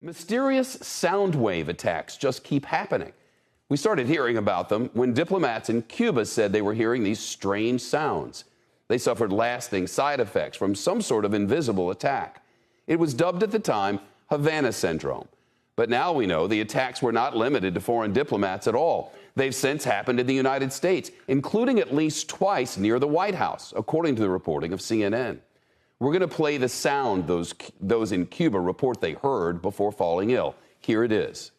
Mysterious sound wave attacks just keep happening. We started hearing about them when diplomats in Cuba said they were hearing these strange sounds. They suffered lasting side effects from some sort of invisible attack. It was dubbed at the time Havana Syndrome. But now we know the attacks were not limited to foreign diplomats at all. They've since happened in the United States, including at least twice near the White House, according to the reporting of CNN. We're going to play the sound those in Cuba report they heard before falling ill. Here it is.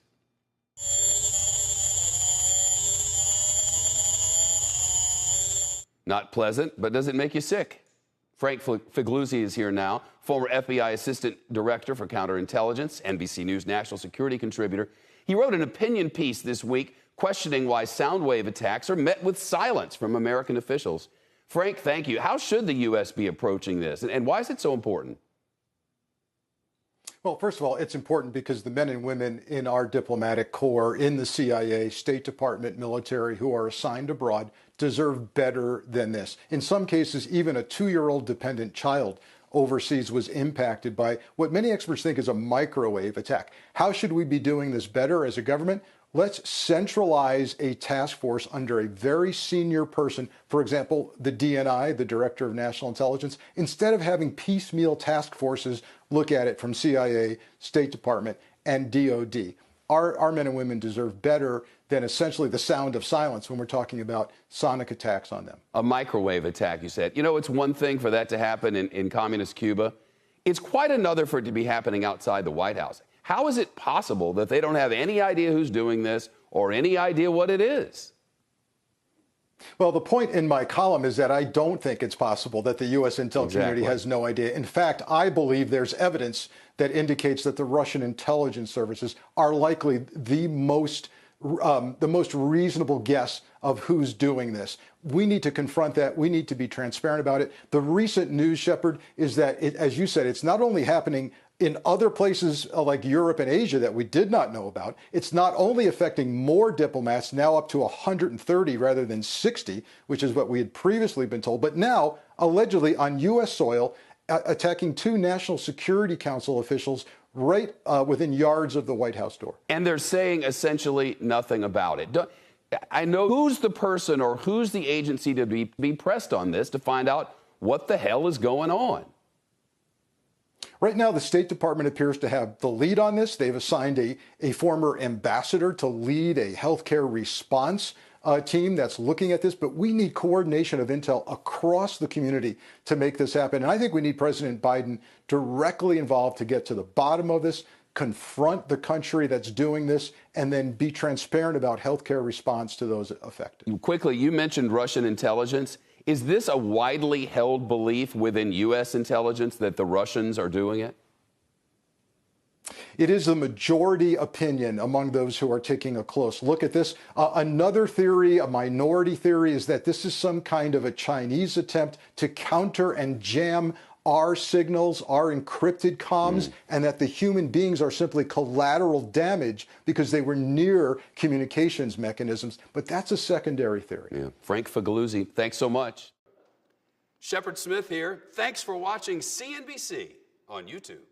Not pleasant, but does it make you sick? Frank Figliuzzi is here now, former FBI Assistant Director for Counterintelligence, NBC News national security contributor. He wrote an opinion piece this week questioning why sound wave attacks are met with silence from American officials. Frank, thank you. How should the U.S. be approaching this, and why is it so important? Well, first of all, it's important because the men and women in our diplomatic corps, in the CIA, State Department, military, who are assigned abroad, deserve better than this. In some cases, even a 2-year-old dependent child overseas was impacted by what many experts think is a microwave attack. How should we be doing this better as a government? Let's centralize a task force under a very senior person, for example, the DNI, the Director of National Intelligence, instead of having piecemeal task forces look at it from CIA, State Department, and DOD. Our men and women deserve better than essentially the sound of silence when we're talking about sonic attacks on them. A microwave attack, you said. You know, it's one thing for that to happen in communist Cuba. It's quite another for it to be happening outside the White House. How is it possible that they don't have any idea who's doing this or any idea what it is? Well, the point in my column is that I don't think it's possible that the U.S. intel community has no idea. In fact, I believe there's evidence that indicates that the Russian intelligence services are likely the most reasonable guess of who's doing this. We need to confront that. We need to be transparent about it. The recent news, Shepard, is that, as you said, it's not only happening in other places like Europe and Asia that we did not know about. It's not only affecting more diplomats, now up to 130 rather than 60, which is what we had previously been told, but now allegedly on U.S. soil, attacking 2 National Security Council officials right within yards of the White House door. And they're saying essentially nothing about it. I know who's the person or who's the agency to be pressed on this to find out what the hell is going on. Right now, the State Department appears to have the lead on this. They've assigned a former ambassador to lead a healthcare response team that's looking at this. But we need coordination of intel across the community to make this happen. And I think we need President Biden directly involved to get to the bottom of this, confront the country that's doing this, and then be transparent about healthcare response to those affected. Quickly, you mentioned Russian intelligence. Is this a widely held belief within U.S. intelligence that the Russians are doing it? It is the majority opinion among those who are taking a close look at this. Another theory, a minority theory, is that this is some kind of a Chinese attempt to counter and jam our signals, our encrypted comms, and that the human beings are simply collateral damage because they were near communications mechanisms. But that's a secondary theory. Yeah. Frank Figliuzzi, thanks so much. Shepard Smith here. Thanks for watching CNBC on YouTube.